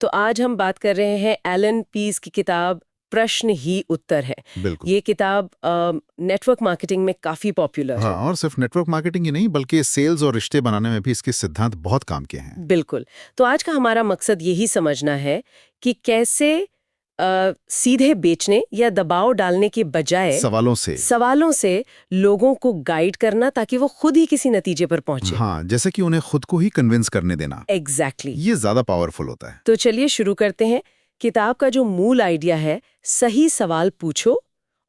तो आज हम बात कर रहे हैं एलन पीस की किताब प्रश्न ही उत्तर है। बिल्कुल। ये किताब नेटवर्क मार्केटिंग में काफी पॉपुलर हाँ, है। और सिर्फ नेटवर्क मार्केटिंग ही नहीं बल्कि सेल्स और रिश्ते बनाने में भी इसके सिद्धांत बहुत काम के हैं। बिल्कुल। तो आज का हमारा मकसद यही समझना है कि कैसे सीधे बेचने या दबाव डालने के बजाय सवालों से लोगों को गाइड करना ताकि वो खुद ही किसी नतीजे पर पहुंचे। हाँ, जैसे कि उन्हें खुद को ही कन्विंस करने देना। एग्जैक्टली। ये ज्यादा पावरफुल होता है। तो चलिए शुरू करते हैं। किताब का जो मूल आइडिया है, सही सवाल पूछो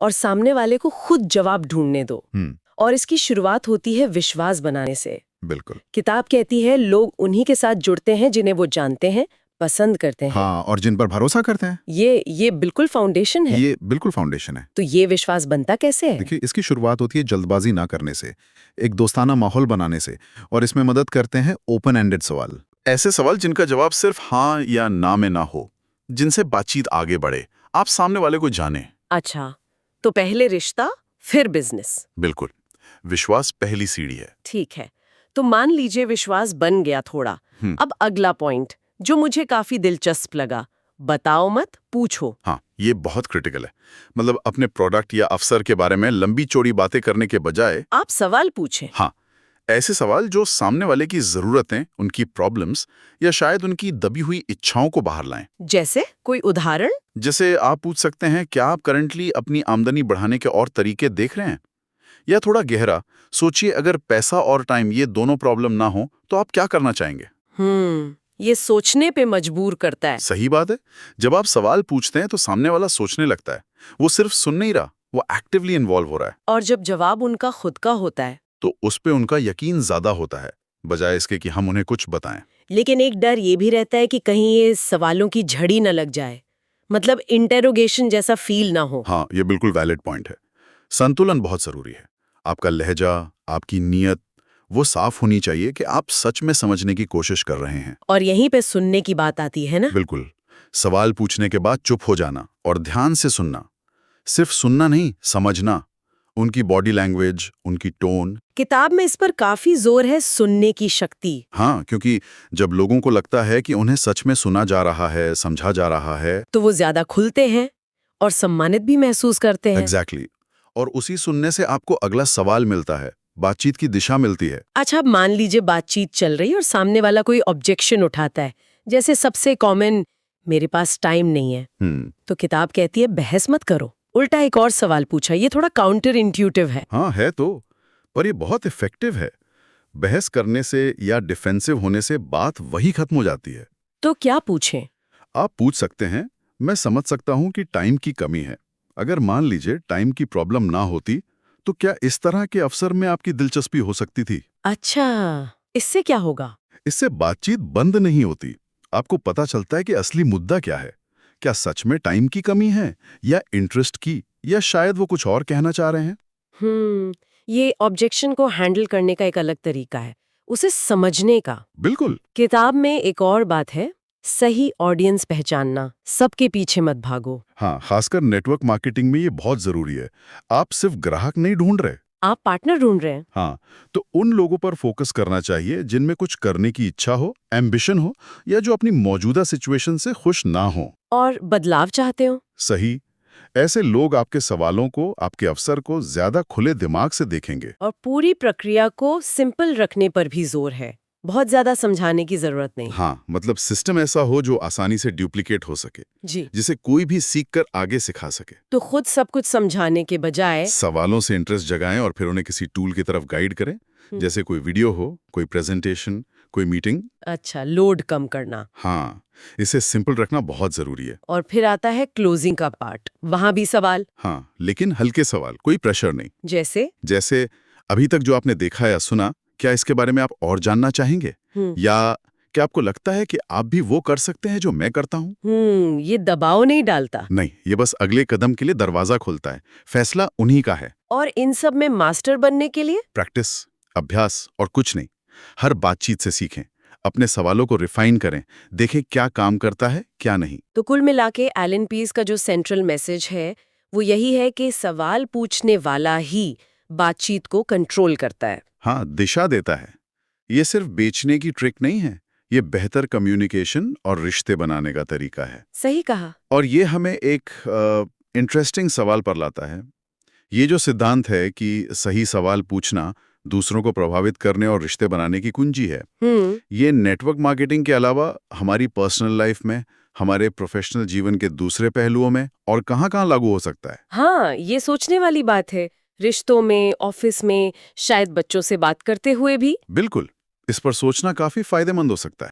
और सामने वाले को खुद जवाब ढूंढने दो। और इसकी शुरुआत होती है विश्वास बनाने से। बिल्कुल। किताब कहती है लोग उन्हीं के साथ जुड़ते हैं जिन्हें वो जानते हैं, पसंद करते हैं। हाँ, और जिन पर भरोसा करते हैं। ये बिल्कुल फाउंडेशन है। ये बिल्कुल फाउंडेशन है। तो ये विश्वास बनता कैसे है? देखिए, इसकी शुरुआत होती है जल्दबाजी ना करने से, एक दोस्ताना माहौल बनाने से, और इसमें मदद करते हैं ओपन एंडेड सवाल। ऐसे सवाल जिनका जवाब सिर्फ हाँ या ना में ना हो, जिनसे बातचीत आगे बढ़े, आप सामने वाले को जाने। अच्छा, तो पहले रिश्ता फिर बिजनेस। बिल्कुल, विश्वास पहली सीढ़ी है। ठीक है, तो मान लीजिए विश्वास बन गया थोड़ा। अब अगला पॉइंट जो मुझे काफी दिलचस्प लगा, बताओ मत पूछो। हाँ, ये बहुत क्रिटिकल है। मतलब अपने प्रोडक्ट या अफसर के बारे में लंबी चौड़ी बातें करने के बजाय आप सवाल पूछें। हाँ, ऐसे सवाल जो सामने वाले की जरूरतें, उनकी प्रॉब्लम्स या शायद उनकी दबी हुई इच्छाओं को बाहर लाएं। जैसे कोई उदाहरण? जैसे आप पूछ सकते हैं, क्या आप करंटली अपनी आमदनी बढ़ाने के और तरीके देख रहे हैं? या थोड़ा गहरा सोचिए, अगर पैसा और टाइम ये दोनों प्रॉब्लम ना हो तो आप क्या करना चाहेंगे? ये सोचने पे मजबूर करता है। सही बात है। जब आप सवाल पूछते हैं तो सामने वाला सोचने लगता है। वो सिर्फ सुन नहीं रहा, वो एक्टिवली इन्वॉल्व हो रहा है। और जब जवाब उनका खुद का होता है तो उस पे उनका यकीन ज्यादा होता है, बजाय इसके कि हम उन्हें कुछ बताएं। लेकिन एक डर ये भी रहता है कि कहीं ये सवालों की झड़ी न लग जाए, मतलब इंटेरोगेशन जैसा फील ना हो। हाँ, ये बिल्कुल वैलिड पॉइंट है। संतुलन बहुत जरूरी है। आपका लहजा, आपकी नीयत वो साफ होनी चाहिए कि आप सच में समझने की कोशिश कर रहे हैं। और यहीं पे सुनने की बात आती है ना? बिल्कुल। सवाल पूछने के बाद चुप हो जाना और ध्यान से सुनना। सिर्फ सुनना नहीं, समझना। उनकी बॉडी लैंग्वेज, उनकी टोन। किताब में इस पर काफी जोर है, सुनने की शक्ति। हाँ, क्योंकि जब लोगों को लगता है कि उन्हें सच में सुना जा रहा है, समझा जा रहा है, तो वो ज्यादा खुलते हैं और सम्मानित भी महसूस करते हैं। एग्जैक्टली। और उसी सुनने से आपको अगला सवाल मिलता है, बातचीत की दिशा मिलती है। अच्छा, अब मान लीजिए बातचीत चल रही है और सामने वाला कोई ऑब्जेक्शन उठाता है, जैसे सबसे कॉमन, मेरे पास टाइम नहीं है। तो किताब कहती है बहस मत करो, उल्टा एक और सवाल पूछा। ये थोड़ा काउंटर इंट्यूटिव है। हाँ है तो, पर ये बहुत इफेक्टिव है। बहस करने से या डिफेंसिव होने से बात वही खत्म हो जाती है। तो क्या पूछें? आप पूछ सकते हैं, मैं समझ सकता हूं कि टाइम की कमी है। अगर मान लीजिए टाइम की प्रॉब्लम ना होती तो क्या इस तरह के अवसर में आपकी दिलचस्पी हो सकती थी? अच्छा, इससे क्या होगा? इससे बातचीत बंद नहीं होती। आपको पता चलता है कि असली मुद्दा क्या है। क्या सच में टाइम की कमी है, या इंटरेस्ट की, या शायद वो कुछ और कहना चाह रहे हैं। ये ऑब्जेक्शन को हैंडल करने का एक अलग तरीका है, उसे समझने का। बिल्कुल। किताब में एक और बात है, सही ऑडियंस पहचानना, सबके पीछे मत भागो। हाँ, खासकर नेटवर्क मार्केटिंग में ये बहुत जरूरी है। आप सिर्फ ग्राहक नहीं ढूंढ रहे, आप पार्टनर ढूंढ रहे हैं। हाँ, तो उन लोगों पर फोकस करना चाहिए जिनमें कुछ करने की इच्छा हो, एम्बिशन हो, या जो अपनी मौजूदा सिचुएशन से खुश ना हो और बदलाव चाहते हो। सही। ऐसे लोग आपके सवालों को, आपके अवसर को ज्यादा खुले दिमाग से देखेंगे। और पूरी प्रक्रिया को सिंपल रखने पर भी जोर है, बहुत ज्यादा समझाने की जरूरत नहीं। हाँ, मतलब सिस्टम ऐसा हो जो आसानी से डुप्लीकेट हो सके, जी। जिसे कोई भी सीख कर आगे सिखा सके। तो खुद सब कुछ समझाने के बजाय सवालों से इंटरेस्ट जगाएं और फिर उन्हें किसी टूल की तरफ गाइड करें, जैसे कोई वीडियो हो, कोई प्रेजेंटेशन, कोई मीटिंग। अच्छा, लोड कम करना। हाँ, इसे सिंपल रखना बहुत जरूरी है। और फिर आता है क्लोजिंग का पार्ट, वहां भी सवाल। हाँ, लेकिन हल्के सवाल, कोई प्रेशर नहीं। जैसे अभी तक जो आपने देखा या सुना, क्या इसके बारे में आप और जानना चाहेंगे? या क्या आपको लगता है कि आप भी वो कर सकते हैं जो मैं करता हूँ? ये दबाव नहीं डालता। नहीं, ये बस अगले कदम के लिए दरवाजा खोलता है। फैसला उन्हीं का है। और इन सब में मास्टर बनने के लिए प्रैक्टिस, अभ्यास और कुछ नहीं। हर बातचीत से सीखें, अपने सवालों को रिफाइन करें, देखें क्या काम करता है, क्या नहीं। तो कुल मिला के एलन पीस का जो सेंट्रल मैसेज है वो यही है कि सवाल पूछने वाला ही बातचीत को कंट्रोल करता है। हाँ, दिशा देता है। ये सिर्फ बेचने की ट्रिक नहीं है, ये बेहतर कम्युनिकेशन और रिश्ते बनाने का तरीका है। सही कहा। और ये हमें एक इंटरेस्टिंग सवाल पर लाता है। ये जो सिद्धांत है कि सही सवाल पूछना दूसरों को प्रभावित करने और रिश्ते बनाने की कुंजी है, ये नेटवर्क मार्केटिंग के अलावा हमारी पर्सनल लाइफ में, हमारे प्रोफेशनल जीवन के दूसरे पहलुओं में और कहाँ-कहाँ लागू हो सकता है? हाँ, ये सोचने वाली बात है। रिश्तों में, ऑफिस में, शायद बच्चों से बात करते हुए भी। बिल्कुल, इस पर सोचना काफी फायदेमंद हो सकता है।